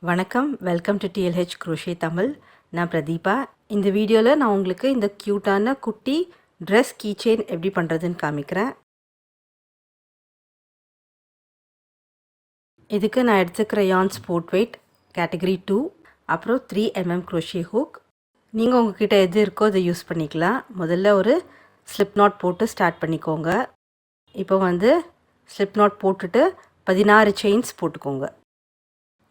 வணக்கம், welcome to டிஎல்ஹெச் crochet Tamil. நான் பிரதீபா. இந்த வீடியோவில் நான் உங்களுக்கு இந்த க்யூட்டான குட்டி ட்ரெஸ் கீச்செயின் எப்படி பண்ணுறதுன்னு காமிக்கிறேன். இதுக்கு நான் எடுத்துக்கிற யான் ஸ்போர்ட் வெயிட் கேட்டகரி 2, அப்புறம் 3mm குரோஷே ஹூக். நீங்கள் உங்ககிட்ட எது இருக்கோ அதை யூஸ் பண்ணிக்கலாம். முதல்ல ஒரு ஸ்லிப் நாட் போட்டு ஸ்டார்ட் பண்ணிக்கோங்க. இப்போ ஸ்லிப் நாட் போட்டுட்டு 16 செயின்ஸ் போட்டுக்கோங்க.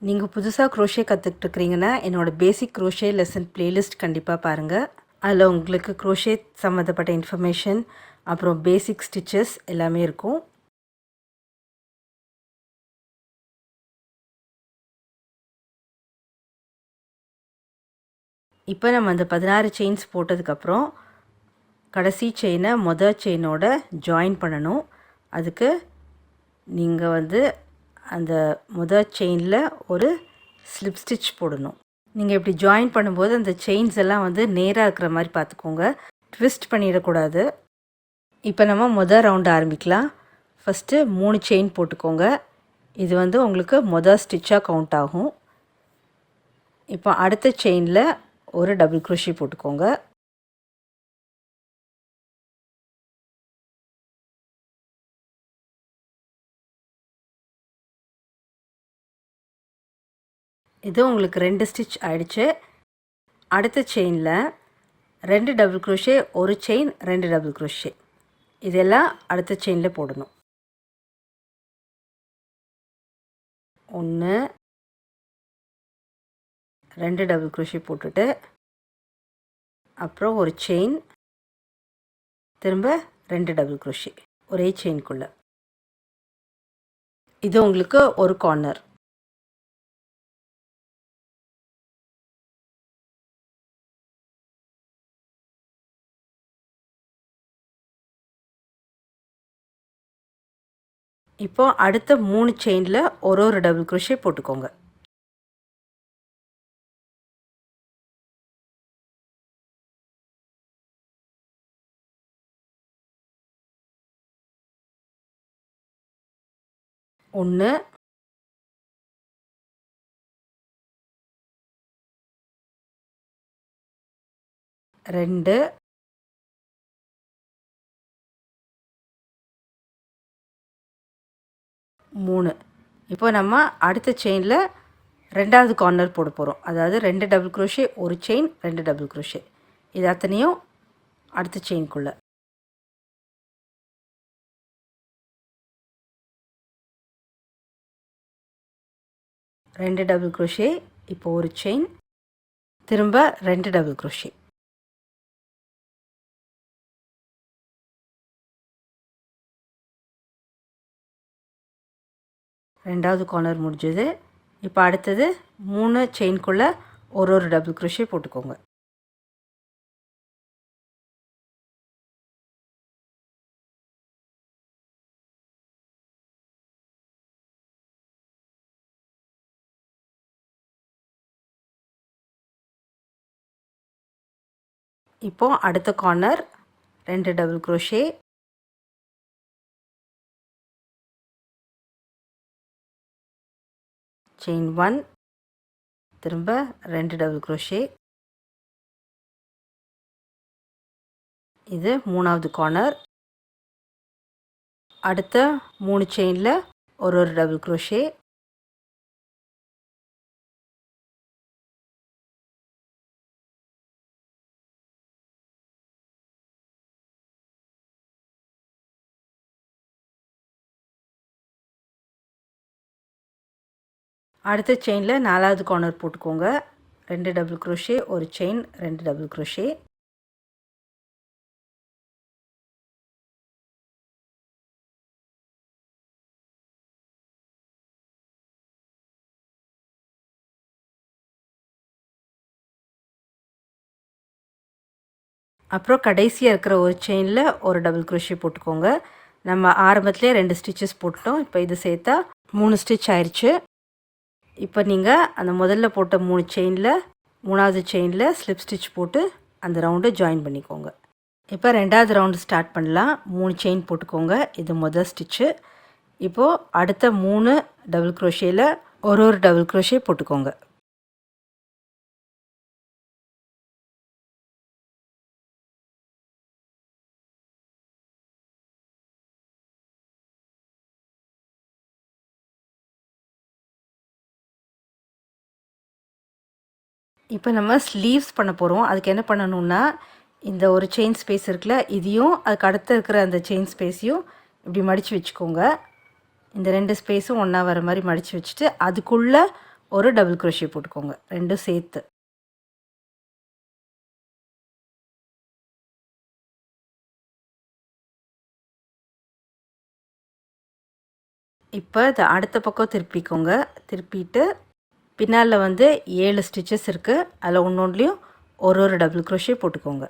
நீங்கள் புதுசாக குரோஷே கற்றுக்கிட்டுருக்கிறீங்கன்னா என்னோடய பேசிக் குரோஷே லெசன் ப்ளேலிஸ்ட் கண்டிப்பாக பாருங்கள். அதில் உங்களுக்கு குரோஷே சம்மந்தப்பட்ட இன்ஃபர்மேஷன் அப்புறம் பேசிக் ஸ்டிச்சஸ் எல்லாமே இருக்கும். இப்போ நம்ம அந்த 16 செயின்ஸ் போட்டதுக்கப்புறம் கடைசி செயினை செயினோட ஜாயின் பண்ணணும். அதுக்கு நீங்கள் அந்த செயினில் ஒரு ஸ்லிப் ஸ்டிச் போடணும். நீங்கள் இப்படி ஜாயின் பண்ணும்போது அந்த செயின்ஸ் எல்லாம் நேராக இருக்கிற மாதிரி பார்த்துக்கோங்க, ட்விஸ்ட் பண்ணிடக்கூடாது. இப்போ நம்ம ரவுண்டு ஆரம்பிக்கலாம். ஃபஸ்ட்டு 3 செயின் போட்டுக்கோங்க. இது உங்களுக்கு ஸ்டிச்சாக கவுண்ட் ஆகும். இப்போ அடுத்த செயினில் ஒரு டபுள் குரோஷே போட்டுக்கோங்க. இது உங்களுக்கு 2 ஸ்டிச் ஆயிடுச்சு. அடுத்த செயினில் 2 டபுள் குரோஷே, ஒரு செயின் 2 டபுள் குரோஷே, இதெல்லாம் அடுத்த செயினில் போடணும். 1 2 டபுள் குரோஷே போட்டுட்டு அப்புறம் ஒரு செயின், திரும்ப 2 டபுள் குரோஷே ஒரே செயின்குள்ளே. இது உங்களுக்கு ஒரு கார்னர். இப்போது அடுத்த 3 செயினில் ஒரு டபுள் குரோஷே போட்டுக்கோங்க. ஒன்று, ரெண்டு, மூணு. இப்போ நம்ம அடுத்த செயினில் 2வது கார்னர் போட போகிறோம். அதாவது 2 டபுள் குரோஷே, ஒரு செயின் 2 டபுள் குரோஷே, இது அத்தனையும் அடுத்த செயின்குள்ளே. ரெண்டு டபுள் குரோஷே, இப்போ ஒரு செயின், திரும்ப 2 டபுள் குரோஷே. ரெண்டாவது கார்னர் முடிஞ்சது. இப்போ அடுத்தது 3 செயின்குள்ளே ஒரு டபுள் குரோஷே போட்டுக்கோங்க. இப்போது அடுத்த கார்னர் 2 டபுள் குரோஷே, செயின் 1, திரும்ப 2 டபுள் குரோஷே, இது 3வது கார்னர். அடுத்த 3 செயினில் ஒரு டபுள் குரோஷே, அடுத்த செயினில் 4வது கார்னர் போட்டுக்கோங்க. 2 டபுள் குரோஷே, ஒரு செயின் 2 டபுள் குரோஷே, அப்புறம் கடைசியாக இருக்கிற ஒரு செயினில் ஒரு டபுள் குரோஷே போட்டுக்கோங்க. நம்ம ஆரம்பத்துலேயே 2 ஸ்டிச்சஸ் போட்டுட்டோம். இப்போ இது சேர்த்தா 3 ஸ்டிச் ஆயிடுச்சு. இப்போ நீங்கள் அந்த முதல்ல போட்ட 3 செயினில் 3வது செயினில் ஸ்லிப் ஸ்டிச் போட்டு அந்த ரவுண்டை ஜாயின் பண்ணிக்கோங்க. இப்போ 2வது ரவுண்டு ஸ்டார்ட் பண்ணலாம். 3 செயின் போட்டுக்கோங்க. இது ஸ்டிச்சு. இப்போது அடுத்த 3 டபுள் குரோஷேயில் ஒரு டபுள் crochet போட்டுக்கோங்க. இப்போ நம்ம ஸ்லீவ்ஸ் பண்ண போகிறோம். அதுக்கு என்ன பண்ணணும்னா, இந்த ஒரு செயின் ஸ்பேஸ் இருக்குல்ல, இதையும் அதுக்கு அடுத்து இருக்கிற அந்த செயின் ஸ்பேஸையும் இப்படி மடித்து வச்சுக்கோங்க. இந்த 2 ஸ்பேஸும் ஒன்றா வர மாதிரி மடித்து வச்சுட்டு அதுக்குள்ளே ஒரு டபுள் crochet போட்டுக்கோங்க, ரெண்டும் சேர்த்து. இப்போ இதை அடுத்த பக்கம் திருப்பிக்கோங்க. திருப்பிட்டு பின்னால் வந்து 7 ஸ்டிச்சஸ் இருக்குது. அதில் ஒன்றொன்றுலையும் ஒரு டபுள் crochet போட்டுக்கோங்க.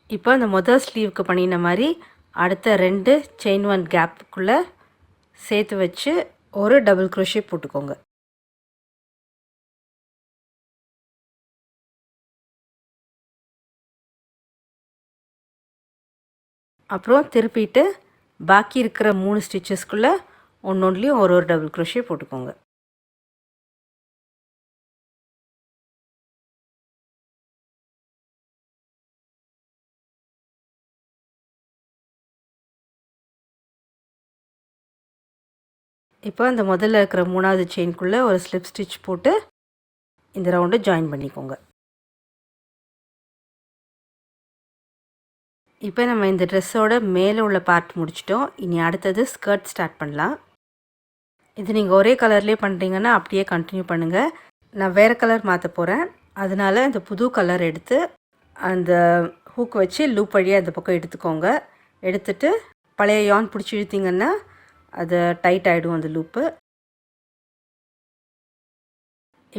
இப்போ அந்த முதல் ஸ்லீவுக்கு பண்ணின மாதிரி அடுத்த 2 செயின் 1 கேப்புக்குள்ளே சேர்த்து வச்சு ஒரு டபுள் crochet போட்டுக்கோங்க. அப்புறம் திருப்பிட்டு பாக்கி இருக்கிற 3 ஸ்டிச்சஸ்க்குள்ளே ஒன்றொன்றுலையும் ஒரு டபுள் crochet போட்டுக்கோங்க. இப்போ அந்த முதல்ல இருக்கிற 3வது செயின்குள்ளே ஒரு ஸ்லிப் ஸ்டிச் போட்டு இந்த ரவுண்டை ஜாயின் பண்ணிக்கோங்க. இப்போ நம்ம இந்த ட்ரெஸ்ஸோட மேலே உள்ள பார்ட் முடிச்சிட்டோம். இனி அடுத்தது ஸ்கர்ட் ஸ்டார்ட் பண்ணலாம். இது நீங்கள் ஒரே கலர்லேயே பண்ணுறீங்கன்னா அப்படியே கண்டினியூ பண்ணுங்கள். நான் வேறு கலர் மாற்ற போகிறேன். அதனால் இந்த புது கலர் எடுத்து அந்த ஹூக் வச்சு லூப் வழியாக அந்த பக்கம் எடுத்துக்கோங்க. எடுத்துட்டு பழைய யான் பிடிச்சி இழுத்திங்கன்னா அது டைட் ஆகிடும் அந்த லூப்பு.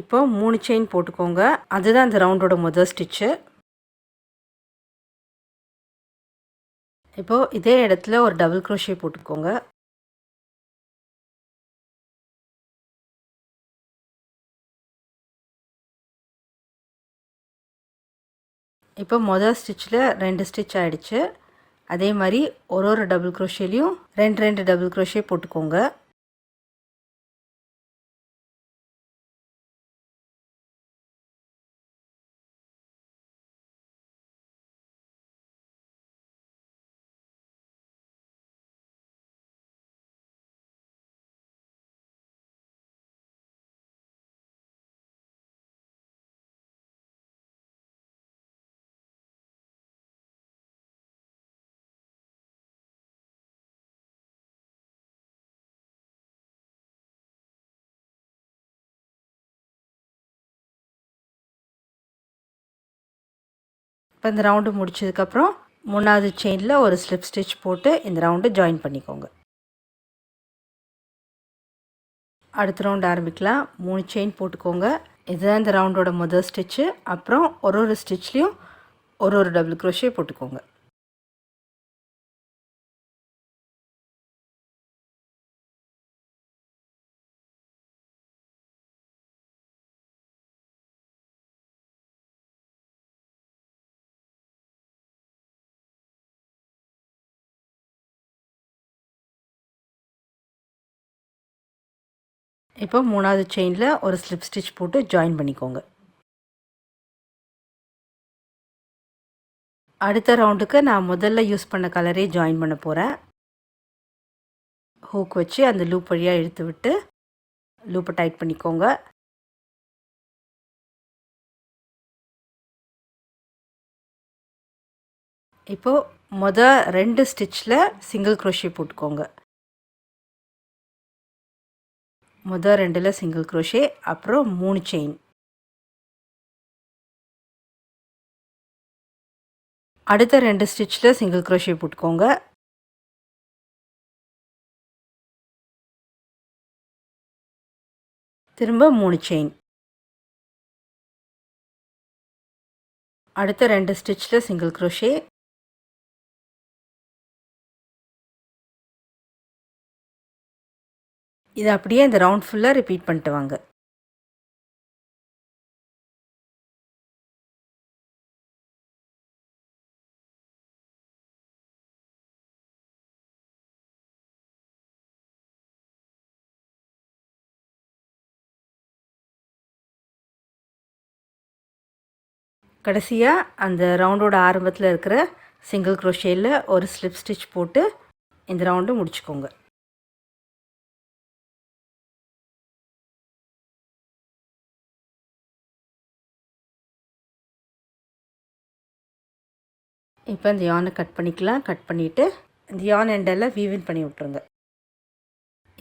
இப்போ 3 செயின் போட்டுக்கோங்க. அதுதான் அந்த ரவுண்டோட முதல் ஸ்டிச்சு. இப்போது இதே இடத்துல ஒரு டபுள் crochet போட்டுக்கோங்க. இப்போ முதல் ஸ்டிச்சில் 2 ஸ்டிச் ஆகிடுச்சு. அதே மாதிரி ஒரு டபுள் crochetலையும் 2 டபுள் crochet போட்டுக்கோங்க. இப்போ இந்த ரவுண்டு முடிச்சதுக்கப்புறம் 3வது செயினில் ஒரு ஸ்லிப் ஸ்டிச் போட்டு இந்த ரவுண்டு ஜாயின் பண்ணிக்கோங்க. அடுத்த ரவுண்டு ஆரம்பிக்கலாம். 3 செயின் போட்டுக்கோங்க. இதுதான் இந்த ரவுண்டோட முதல் ஸ்டிச்சு. அப்புறம் ஒரு ஸ்டிச்லேயும் ஒரு டபுள் crochet போட்டுக்கோங்க. இப்போ 3வது செயினில் ஒரு ஸ்லிப் ஸ்டிச் போட்டு ஜாயின் பண்ணிக்கோங்க. அடுத்த ரவுண்டுக்கு நான் முதல்ல யூஸ் பண்ண கலரே ஜாயின் பண்ண போகிறேன். ஹூக் வச்சு அந்த லூப் வழியாக இழுத்து விட்டு லூப்பை டைட் பண்ணிக்கோங்க. இப்போது மொதல் 2 ஸ்டிச்சில் சிங்கிள் crochet போட்டுக்கோங்க. மொதல் 2ல் சிங்கிள் crochet, அப்புறம் 3 செயின். அடுத்த 2 ஸ்டிச்சில் சிங்கிள் crochet போட்டுக்கோங்க. திரும்ப 3 செயின். அடுத்த 2 ஸ்டிச்சில் சிங்கிள் க்ரோஷே. இதை அப்படியே இந்த ரவுண்ட் ஃபுல்லாக ரிப்பீட் பண்ணிட்டு வாங்க. கடைசியாக அந்த ரவுண்டோட ஆரம்பத்தில் இருக்கிற சிங்கிள் க்ரோஷேயில் ஒரு ஸ்லிப் ஸ்டிச் போட்டு இந்த ரவுண்டு முடிச்சுக்கோங்க. இப்போ இந்த யானை கட் பண்ணிக்கலாம். கட் பண்ணிவிட்டு இந்த யான் எண்டெல்லாம் வீவின் பண்ணி விட்ருங்க.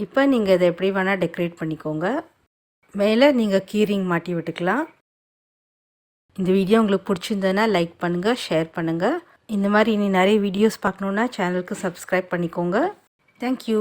இப்போ நீங்கள் இதை எப்படி வேணால் டெக்கரேட் பண்ணிக்கோங்க. மேலே நீங்கள் கீரிங் மாட்டி விட்டுக்கலாம். இந்த வீடியோ உங்களுக்கு பிடிச்சிருந்ததுன்னா லைக் பண்ணுங்கள், ஷேர் பண்ணுங்கள். இந்த மாதிரி இனி நிறைய வீடியோஸ் பார்க்கணுன்னா சேனலுக்கு சப்ஸ்கிரைப் பண்ணிக்கோங்க. தேங்க்யூ.